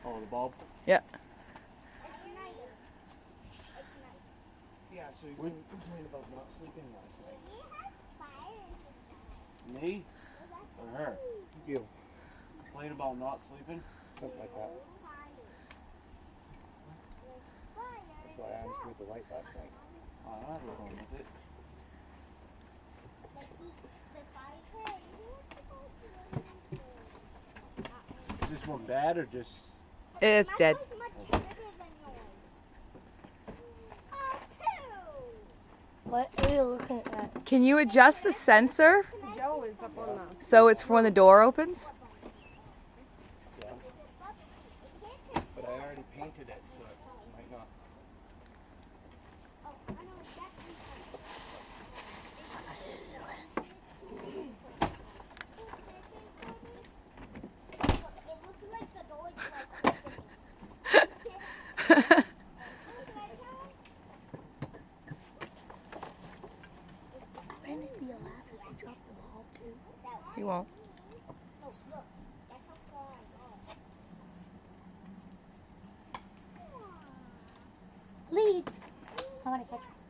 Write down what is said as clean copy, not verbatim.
Oh, the bulb? Yeah. Yeah, so you wouldn't complain about not sleeping last night. Me? Or her? You. Complain about not sleeping? Something like that. That's why I unscrewed the light last night. Oh, I had a problem with it. Is this one bad or just... It's dead. What are you looking at? Can you adjust the sensor Joe is up on the... so it's when the door opens? Yeah. But I already painted it, so it might not... Wouldn't it be a laugh if you dropped the ball too? He won't. Lead. I want to catch it.